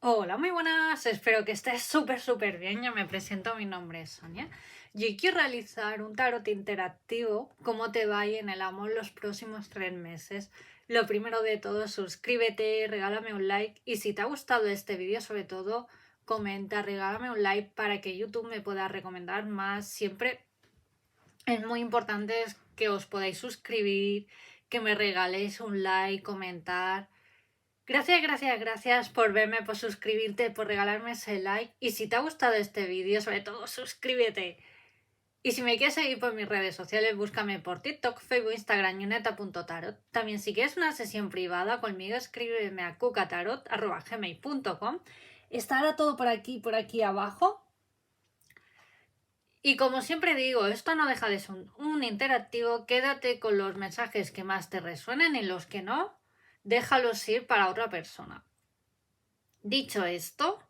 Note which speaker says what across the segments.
Speaker 1: Hola, muy buenas, espero que estés súper bien. Yo me presento, mi nombre es Sonia. Yo quiero realizar un tarot interactivo, cómo te va a ir en el amor los próximos 3 meses. Lo primero de todo, suscríbete, regálame un like y si te ha gustado este vídeo, sobre todo, comenta, regálame un like para que YouTube me pueda recomendar más. Siempre es muy importante que os podáis suscribir, que me regaléis un like, comentar. Gracias por verme, por suscribirte, por regalarme ese like. Y si te ha gustado este vídeo, sobre todo suscríbete. Y si me quieres seguir por mis redes sociales, búscame por TikTok, Facebook, Instagram, yuneta.tarot. También si quieres una sesión privada conmigo, escríbeme a cucatarot@gmail.com. Estará todo por aquí abajo. Y como siempre digo, esto no deja de ser un interactivo. Quédate con los mensajes que más te resuenen y los que no, déjalos ir para otra persona. Dicho esto,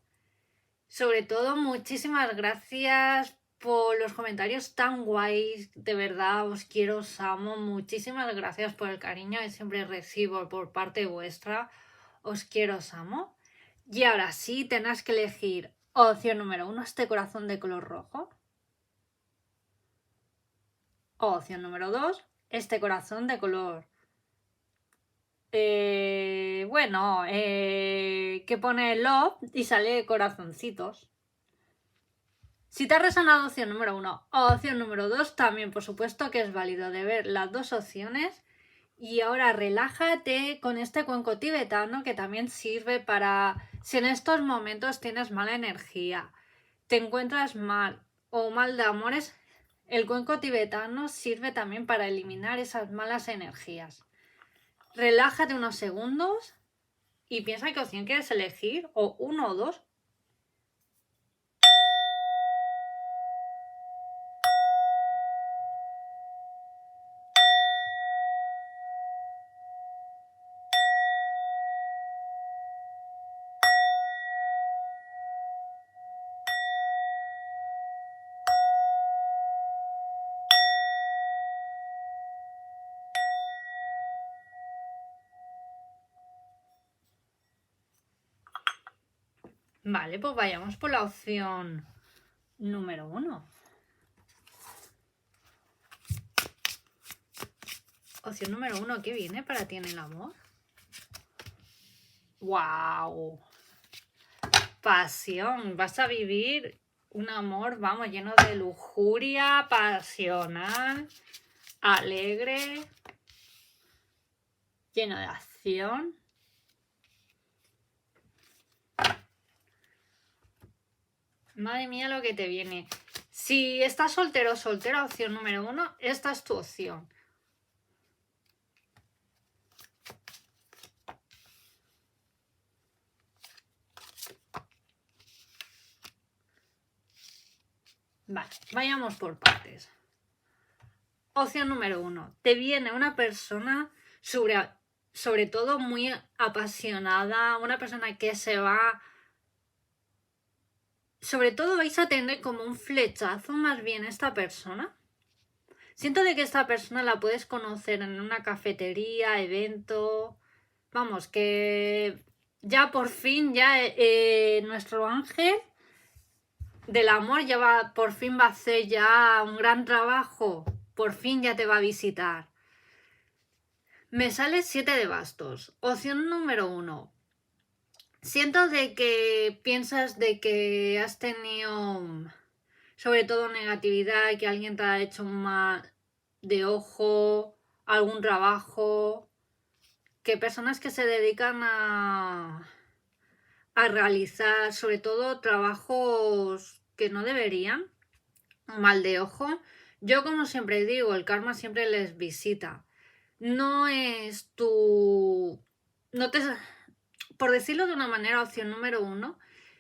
Speaker 1: sobre todo muchísimas gracias por los comentarios tan guays, de verdad os quiero, os amo, muchísimas gracias por el cariño que siempre recibo por parte vuestra, os quiero, os amo. Y ahora sí, tendrás que elegir opción número 1, este corazón de color rojo. Opción número 2, este corazón de color que pone love y sale corazoncitos. Si te ha resonado opción número 1 o opción número 2, también por supuesto que es válido de ver las dos opciones. Y ahora relájate con este cuenco tibetano que también sirve para si en estos momentos tienes mala energía, te encuentras mal o mal de amores, el cuenco tibetano sirve también para eliminar esas malas energías. Relájate unos segundos y piensa qué opción quieres elegir, o 1 o 2. Vale, pues vayamos por la opción número 1. Opción número 1, ¿qué viene para ti en el amor? ¡Wow! Pasión. Vas a vivir un amor, vamos, lleno de lujuria, pasional, alegre, lleno de acción. Madre mía lo que te viene. Si estás soltero o soltera, opción número 1, esta es tu opción. Vale, vayamos por partes. Opción número 1. Te viene una persona sobre todo muy apasionada, una persona que se va... Sobre todo vais a tener como un flechazo más bien esta persona. Siento de que esta persona la puedes conocer en una cafetería, evento... Vamos, que ya por fin, nuestro ángel del amor por fin va a hacer ya un gran trabajo. Por fin ya te va a visitar. Me sale 7 de bastos. Opción número 1. Siento de que piensas de que has tenido sobre todo negatividad, que alguien te ha hecho un mal de ojo, algún trabajo, que personas que se dedican a realizar sobre todo trabajos que no deberían, mal de ojo. Yo, como siempre digo, el karma siempre les visita. No es tu... No te... Por decirlo de una manera, opción número 1,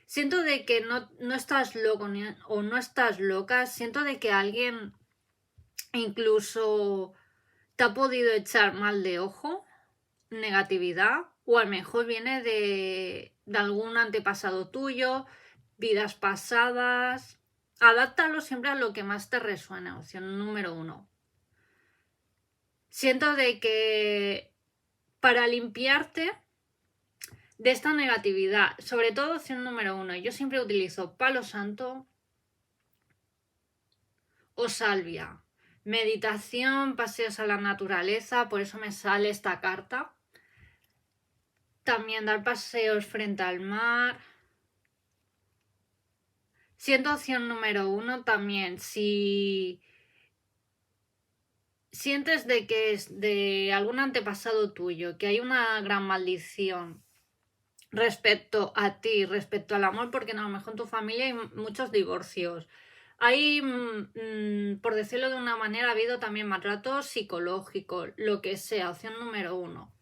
Speaker 1: siento de que no estás loco o no estás loca, siento de que alguien incluso te ha podido echar mal de ojo, negatividad, o a lo mejor viene de algún antepasado tuyo, vidas pasadas. Adáptalo siempre a lo que más te resuena, opción número 1. Siento de que para limpiarte de esta negatividad, sobre todo opción número 1, yo siempre utilizo palo santo o salvia. Meditación, paseos a la naturaleza, por eso me sale esta carta. También dar paseos frente al mar. Siendo opción número 1 también, si sientes de que es de algún antepasado tuyo, que hay una gran maldición respecto a ti, respecto al amor, porque a lo mejor en tu familia hay muchos divorcios. Hay, por decirlo de una manera, ha habido también maltrato psicológico, lo que sea, opción número 1.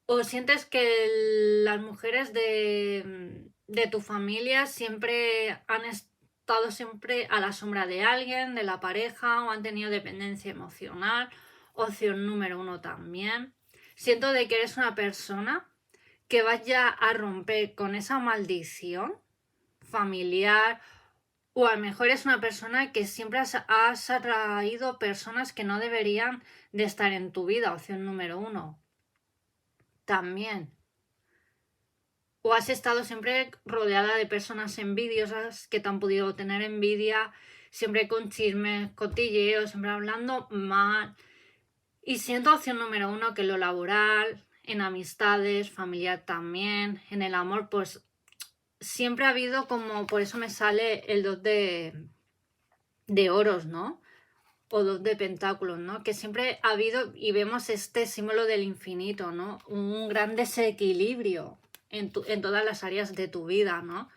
Speaker 1: O sientes que las mujeres de tu familia siempre han estado siempre a la sombra de alguien, de la pareja, o han tenido dependencia emocional. Opción número 1 también. Siento de que eres una persona que vaya a romper con esa maldición familiar, o a lo mejor es una persona que siempre has atraído personas que no deberían de estar en tu vida, opción número 1. También. O has estado siempre rodeada de personas envidiosas que te han podido tener envidia, siempre con chismes, cotilleos, siempre hablando mal. Y siento opción número 1 que lo laboral, en amistades, familiar también, en el amor, pues siempre ha habido como, por eso me sale el 2 de oros, ¿no? O 2 de pentáculos, ¿no? Que siempre ha habido, y vemos este símbolo del infinito, ¿no? Un gran desequilibrio en todas las áreas de tu vida, ¿no?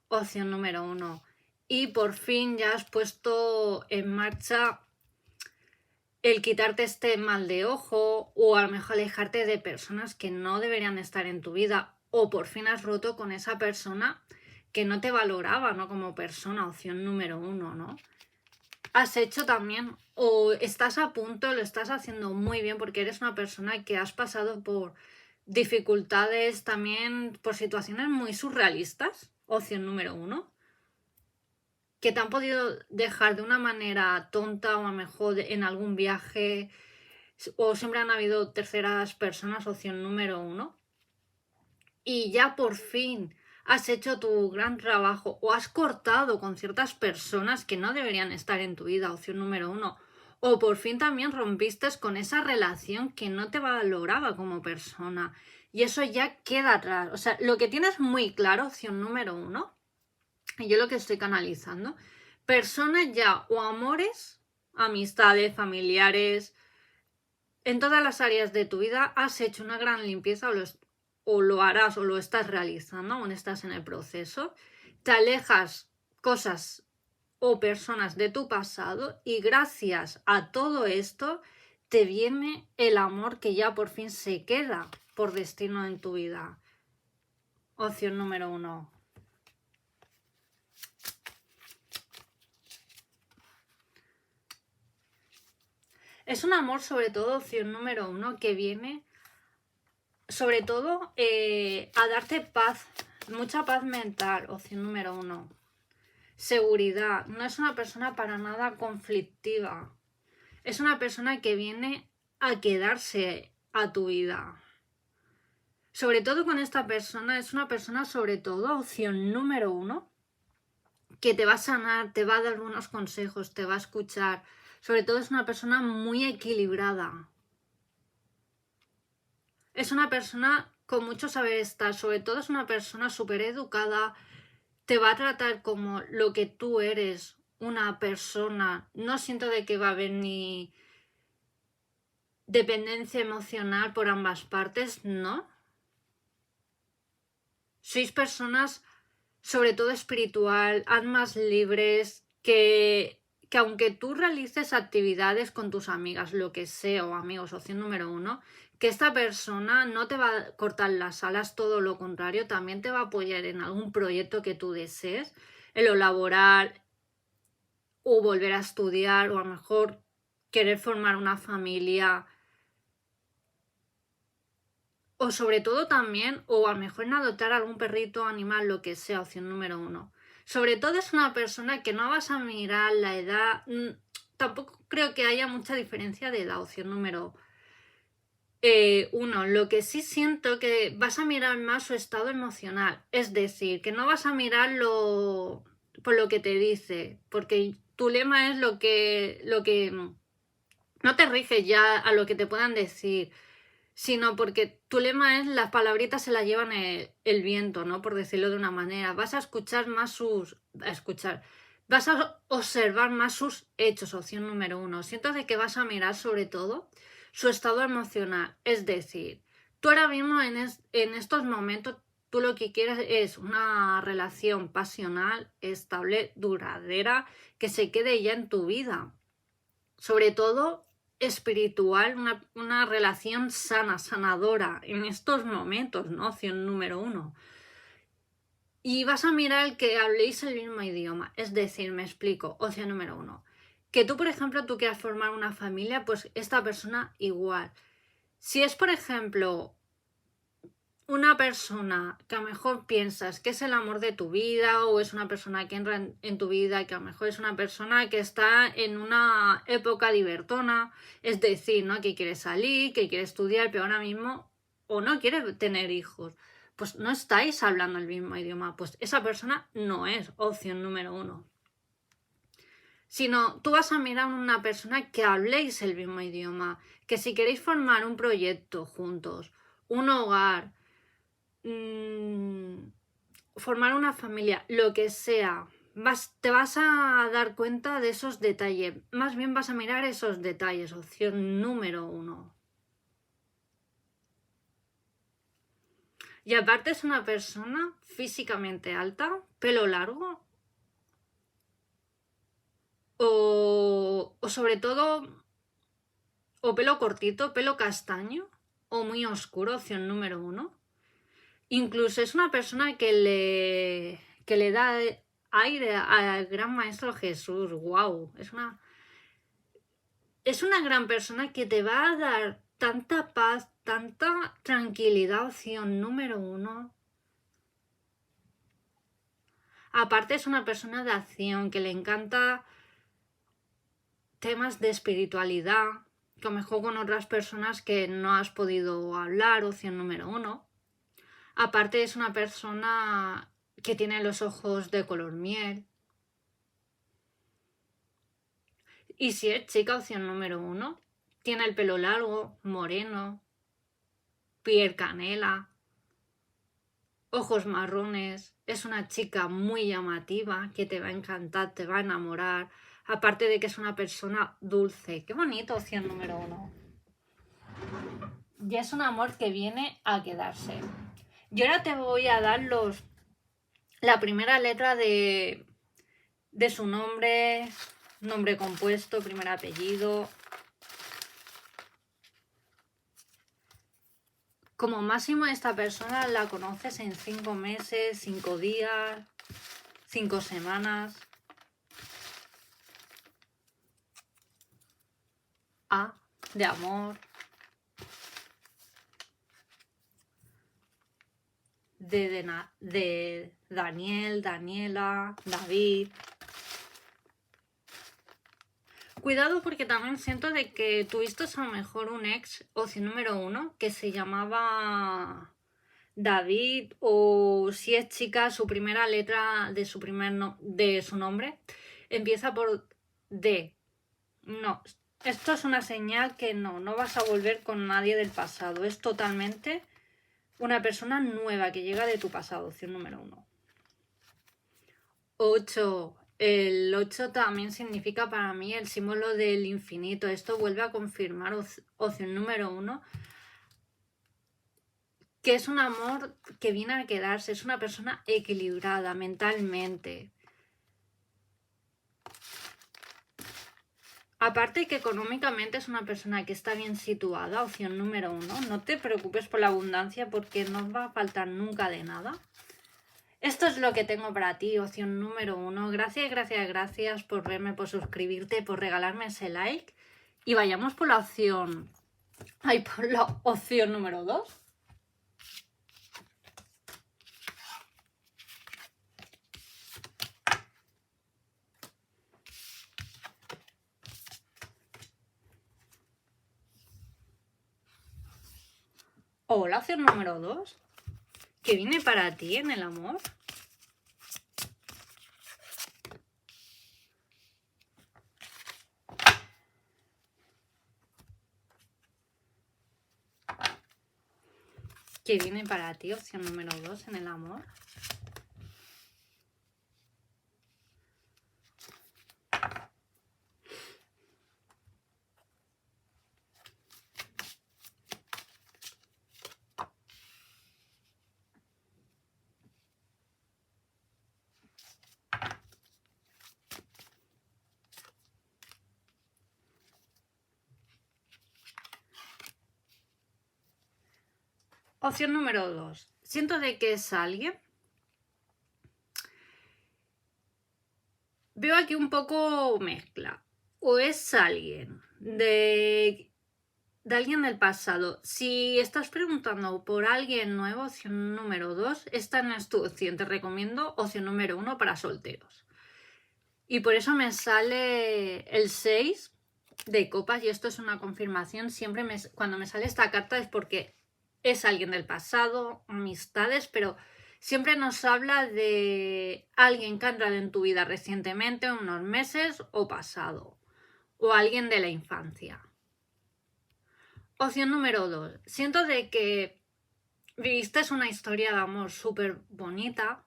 Speaker 1: Opción número 1. Y por fin ya has puesto en marcha el quitarte este mal de ojo, o a lo mejor alejarte de personas que no deberían estar en tu vida, o por fin has roto con esa persona que no te valoraba, ¿no? Como persona, opción número 1, ¿no? Has hecho también, o estás a punto, lo estás haciendo muy bien porque eres una persona que has pasado por dificultades, también por situaciones muy surrealistas, opción número 1, que te han podido dejar de una manera tonta, o a lo mejor en algún viaje, o siempre han habido terceras personas, opción número 1, y ya por fin has hecho tu gran trabajo, o has cortado con ciertas personas que no deberían estar en tu vida, opción número 1, o por fin también rompiste con esa relación que no te valoraba como persona, y eso ya queda atrás. O sea, lo que tienes muy claro, opción número 1, y yo lo que estoy canalizando, personas ya o amores, amistades, familiares, en todas las áreas de tu vida has hecho una gran limpieza, o lo harás, o lo estás realizando, aún estás en el proceso. Te alejas cosas o personas de tu pasado, y gracias a todo esto te viene el amor que ya por fin se queda por destino en tu vida. Opción número 1. Es un amor, sobre todo, opción número 1, que viene sobre todo a darte paz, mucha paz mental, opción número 1. Seguridad, no es una persona para nada conflictiva, es una persona que viene a quedarse a tu vida. Sobre todo con esta persona, es una persona, sobre todo, opción número 1, que te va a sanar, te va a dar algunos consejos, te va a escuchar. Sobre todo es una persona muy equilibrada. Es una persona con mucho saber estar, sobre todo es una persona súper educada, te va a tratar como lo que tú eres, una persona. No siento de que va a haber ni dependencia emocional por ambas partes, ¿no? Sois personas, sobre todo espiritual, almas libres, que aunque tú realices actividades con tus amigas, lo que sea, o amigos, opción número 1, que esta persona no te va a cortar las alas, todo lo contrario, también te va a apoyar en algún proyecto que tú desees, en lo laboral, o volver a estudiar, o a lo mejor querer formar una familia, o sobre todo también, o a lo mejor en adoptar algún perrito, animal, lo que sea, opción número 1. Sobre todo es una persona que no vas a mirar la edad, tampoco creo que haya mucha diferencia de edad, opción número Lo que sí siento que vas a mirar más su estado emocional, es decir, que no vas a mirarlo por lo que te dice, porque tu lema es lo que no te riges ya a lo que te puedan decir, sino porque tu lema es las palabritas se las llevan el viento, ¿no? Por decirlo de una manera. Vas a escuchar más vas a observar más sus hechos, opción número 1. Siento de que vas a mirar sobre todo su estado emocional, es decir, tú ahora mismo en estos momentos tú lo que quieres es una relación pasional, estable, duradera, que se quede ya en tu vida. Sobre todo espiritual, una relación sana, sanadora en estos momentos, ¿no? Opción número 1. Y vas a mirar que habléis el mismo idioma. Es decir, me explico, opción número 1. Que tú, por ejemplo, tú quieras formar una familia, pues esta persona igual. Si es, por ejemplo, una persona que a lo mejor piensas que es el amor de tu vida o es una persona que entra en tu vida, que a lo mejor es una persona que está en una época libertona, es decir, ¿no? Que quiere salir, que quiere estudiar, pero ahora mismo o no quiere tener hijos, pues no estáis hablando el mismo idioma, pues esa persona no es opción número 1. Sino tú vas a mirar a una persona que habléis el mismo idioma, que si queréis formar un proyecto juntos, un hogar, formar una familia, lo que sea, te vas a dar cuenta de esos detalles. Más bien vas a mirar esos detalles, opción número 1. Y aparte es una persona físicamente alta, pelo largo o sobre todo o pelo cortito, pelo castaño o muy oscuro, opción número 1. Incluso es una persona que le da aire al gran maestro Jesús. ¡Wow! Es una gran persona que te va a dar tanta paz, tanta tranquilidad, opción número 1. Aparte es una persona de acción que le encanta temas de espiritualidad, que a lo mejor con otras personas que no has podido hablar, opción número 1. Aparte es una persona que tiene los ojos de color miel. Y si es chica, opción número 1, tiene el pelo largo, moreno, piel canela, ojos marrones, es una chica muy llamativa que te va a encantar, te va a enamorar, aparte de que es una persona dulce. Qué bonito, opción número 1. Y es un amor que viene a quedarse. Y ahora te voy a dar la primera letra de su nombre, nombre compuesto, primer apellido. Como máximo esta persona la conoces en 5 meses, 5 días, 5 semanas. A de amor. De Daniel, Daniela, David. Cuidado porque también siento de que tuviste a lo mejor un ex, opción número 1, que se llamaba David, o si es chica, su primera letra de su nombre empieza por D. No, esto es una señal que no vas a volver con nadie del pasado. Es totalmente una persona nueva que llega de tu pasado, opción número 1. 8. El 8 también significa para mí el símbolo del infinito. Esto vuelve a confirmar, opción número 1, que es un amor que viene a quedarse. Es una persona equilibrada mentalmente. Aparte que económicamente es una persona que está bien situada, opción número 1. No te preocupes por la abundancia porque no va a faltar nunca de nada. Esto es lo que tengo para ti, opción número 1. Gracias, gracias, gracias por verme, por suscribirte, por regalarme ese like. Y vayamos por la opción... por la opción número 2. Hola, opción número 2. ¿Qué viene para ti en el amor? ¿Qué viene para ti, opción número 2, en el amor? Opción número 2. Siento de que es alguien. Veo aquí un poco mezcla. O es alguien de alguien del pasado. Si estás preguntando por alguien nuevo, opción número 2, esta no es tu opción. Te recomiendo opción número 1 para solteros. Y por eso me sale el 6 de copas y esto es una confirmación. Siempre cuando me sale esta carta es porque es alguien del pasado, amistades, pero siempre nos habla de alguien que ha entrado en tu vida recientemente, unos meses o pasado, o alguien de la infancia. Opción número 2. Siento de que viviste una historia de amor súper bonita,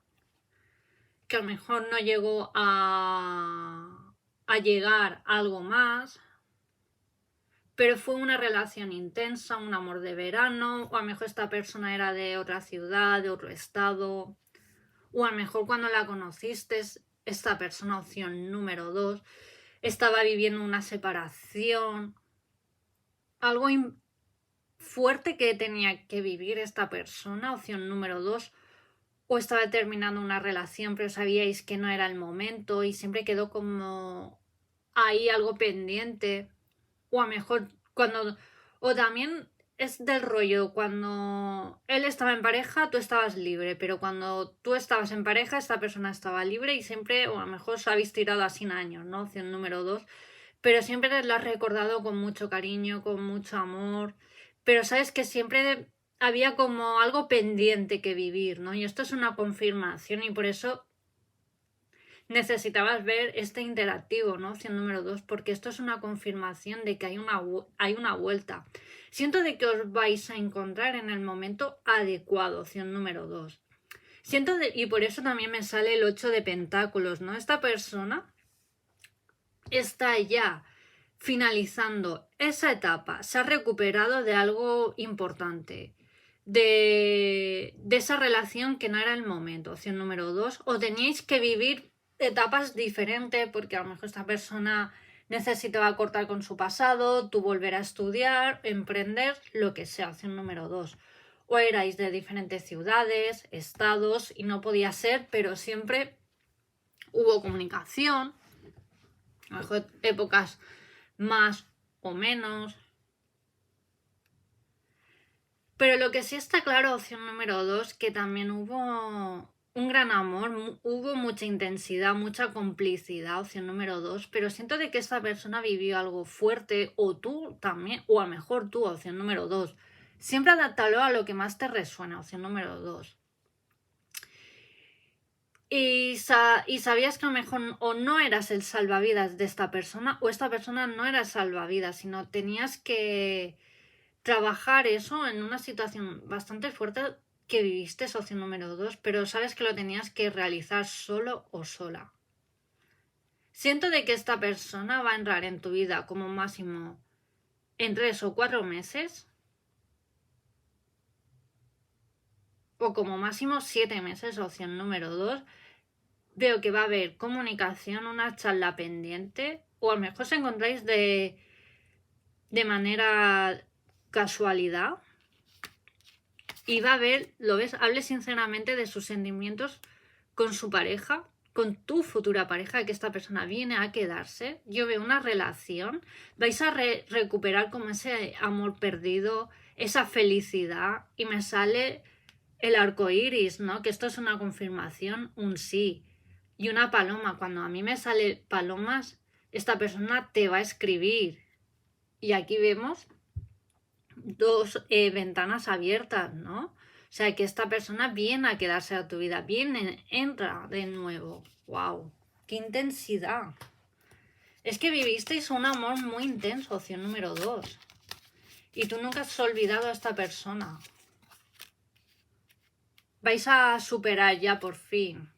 Speaker 1: que a lo mejor no llegó a llegar a algo más, pero fue una relación intensa, un amor de verano, o a lo mejor esta persona era de otra ciudad, de otro estado, o a lo mejor cuando la conociste, esta persona, opción número 2, estaba viviendo una separación, algo fuerte que tenía que vivir esta persona, opción número 2, o estaba terminando una relación pero sabíais que no era el momento y siempre quedó como ahí algo pendiente, o a lo mejor cuando, o también es del rollo, cuando él estaba en pareja tú estabas libre, pero cuando tú estabas en pareja esta persona estaba libre y siempre, o a lo mejor os habéis tirado así años, ¿no? Opción número 2, pero siempre la has recordado con mucho cariño, con mucho amor, pero sabes que siempre había como algo pendiente que vivir, ¿no? Y esto es una confirmación y por eso necesitabas ver este interactivo, ¿no? Opción número 2, porque esto es una confirmación de que hay una vuelta. Siento de que os vais a encontrar en el momento adecuado, opción número 2. Y por eso también me sale el 8 de pentáculos, ¿no? Esta persona está ya finalizando esa etapa, se ha recuperado de algo importante, de esa relación que no era el momento, opción número 2, o teníais que vivir etapas diferentes porque a lo mejor esta persona necesitaba cortar con su pasado, tú volver a estudiar, emprender, lo que sea, opción número 2. O erais de diferentes ciudades, estados y no podía ser, pero siempre hubo comunicación, a lo mejor épocas más o menos. Pero lo que sí está claro, opción número 2, que también hubo un gran amor, hubo mucha intensidad, mucha complicidad, opción número 2, pero siento de que esta persona vivió algo fuerte, o tú también, o a lo mejor tú, opción número 2. Siempre adáptalo a lo que más te resuena, opción número 2. Y sabías que a lo mejor o no eras el salvavidas de esta persona, o esta persona no era salvavidas, sino tenías que trabajar eso en una situación bastante fuerte que viviste, opción número 2, pero sabes que lo tenías que realizar solo o sola. Siento de que esta persona va a entrar en tu vida como máximo en 3 o 4 meses, o como máximo 7 meses, opción número 2. Veo que va a haber comunicación, una charla pendiente, o a lo mejor os encontráis de manera casualidad. Y va a ver, lo ves, hable sinceramente de sus sentimientos con su pareja, con tu futura pareja, que esta persona viene a quedarse. Yo veo una relación, vais a recuperar como ese amor perdido, esa felicidad, y me sale el arco iris, ¿no? Que esto es una confirmación, un sí. Y una paloma, cuando a mí me sale palomas, esta persona te va a escribir. Y aquí vemos dos ventanas abiertas, ¿no? O sea, que esta persona viene a quedarse a tu vida, viene, entra de nuevo. ¡Wow! ¡Qué intensidad! Es que vivisteis un amor muy intenso, opción número 2. Y tú nunca has olvidado a esta persona. Vais a superar ya por fin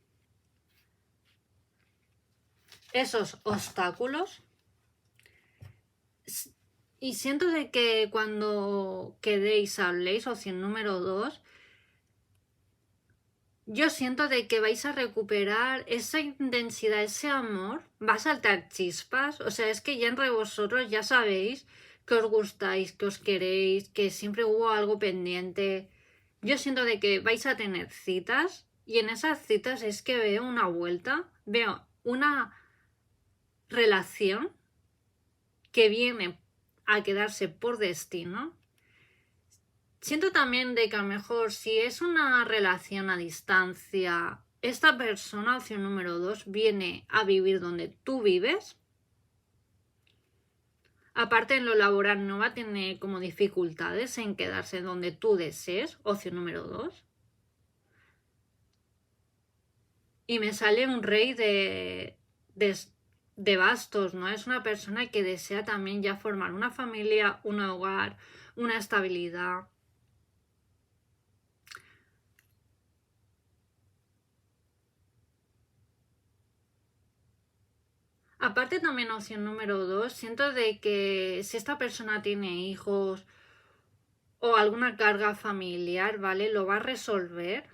Speaker 1: esos obstáculos. Y siento de que cuando quedéis, habléis, opción número 2, yo siento de que vais a recuperar esa intensidad, ese amor, va a saltar chispas, o sea, es que ya entre vosotros ya sabéis que os gustáis, que os queréis, que siempre hubo algo pendiente. Yo siento de que vais a tener citas y en esas citas es que veo una vuelta, veo una relación que viene a quedarse por destino. Siento también de que a lo mejor si es una relación a distancia, esta persona, opción número 2, viene a vivir donde tú vives. Aparte en lo laboral no va a tener como dificultades en quedarse donde tú desees, opción número 2. Y me sale un rey de bastos, ¿no? Es una persona que desea también ya formar una familia, un hogar, una estabilidad. Aparte también opción número 2, siento de que si esta persona tiene hijos o alguna carga familiar, ¿vale? Lo va a resolver.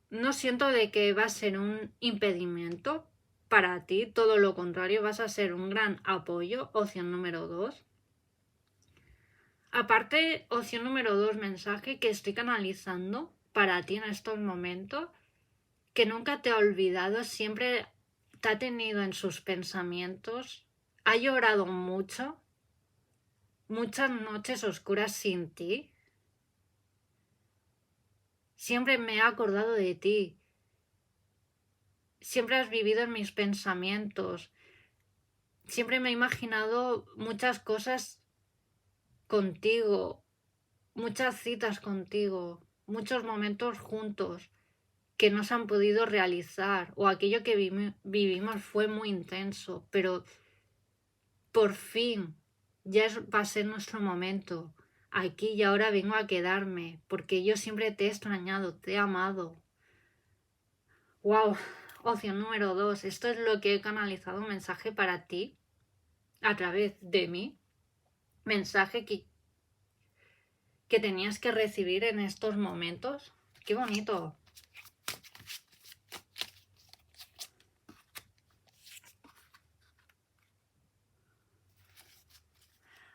Speaker 1: No siento de que va a ser un impedimento para ti, todo lo contrario, vas a ser un gran apoyo, opción número 2. Aparte, opción número 2, mensaje que estoy canalizando para ti en estos momentos, que nunca te ha olvidado, siempre te ha tenido en sus pensamientos, ha llorado mucho, muchas noches oscuras sin ti. Siempre me he acordado de ti. Siempre has vivido en mis pensamientos. Siempre me he imaginado muchas cosas contigo, muchas citas contigo, muchos momentos juntos que no se han podido realizar o aquello que vivimos fue muy intenso, pero por fin ya va a ser nuestro momento. Aquí y ahora vengo a quedarme porque yo siempre te he extrañado, te he amado. ¡Wow! Opción número 2. Esto es lo que he canalizado, un mensaje para ti a través de mí. Mensaje que tenías que recibir en estos momentos. ¡Qué bonito!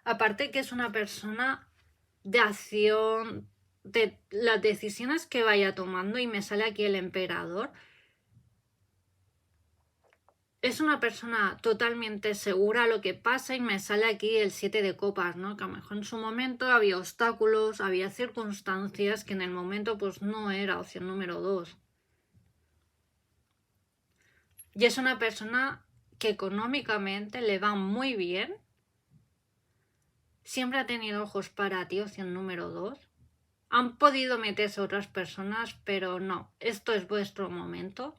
Speaker 1: Aparte que es una persona de acción, de las decisiones que vaya tomando, y me sale aquí el emperador. Es una persona totalmente segura lo que pasa y me sale aquí el 7 de copas, ¿no? Que a lo mejor en su momento había obstáculos, había circunstancias que en el momento pues no era opción número 2. Y es una persona que económicamente le va muy bien. Siempre ha tenido ojos para ti, opción número 2. Han podido meterse otras personas, pero no, esto es vuestro momento.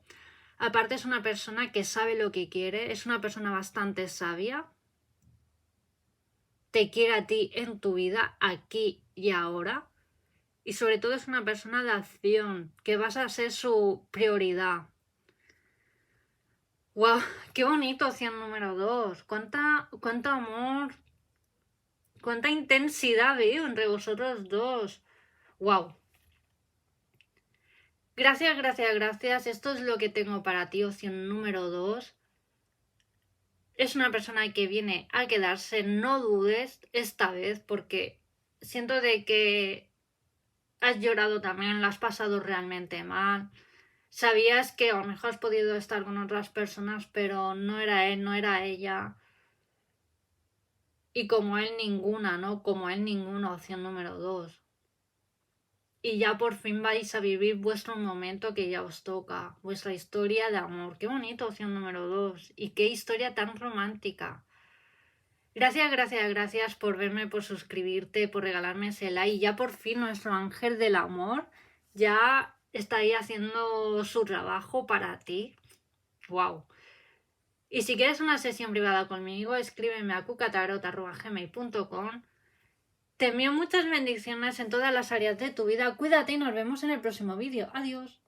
Speaker 1: Aparte es una persona que sabe lo que quiere, es una persona bastante sabia. Te quiere a ti en tu vida, aquí y ahora. Y sobre todo es una persona de acción, que vas a ser su prioridad. ¡Wow! ¡Qué bonito, opción número 2! ¡Cuánto amor! ¡Cuánta intensidad veo entre vosotros dos! ¡Wow! Gracias, gracias, gracias. Esto es lo que tengo para ti, opción número 2. Es una persona que viene a quedarse, no dudes esta vez, porque siento de que has llorado también, lo has pasado realmente mal. Sabías que a lo mejor has podido estar con otras personas, pero no era él, no era ella. Y como él ninguna, ¿no? Como él ninguna, opción número 2. Y ya por fin vais a vivir vuestro momento que ya os toca, vuestra historia de amor. Qué bonito, opción número 2. Y qué historia tan romántica. Gracias por verme, por suscribirte, por regalarme ese like. Y ya por fin nuestro ángel del amor ya está ahí haciendo su trabajo para ti. ¡Wow! Y si quieres una sesión privada conmigo, escríbeme a cucatarot@gmail.com. Te envío muchas bendiciones en todas las áreas de tu vida. Cuídate y nos vemos en el próximo vídeo. Adiós.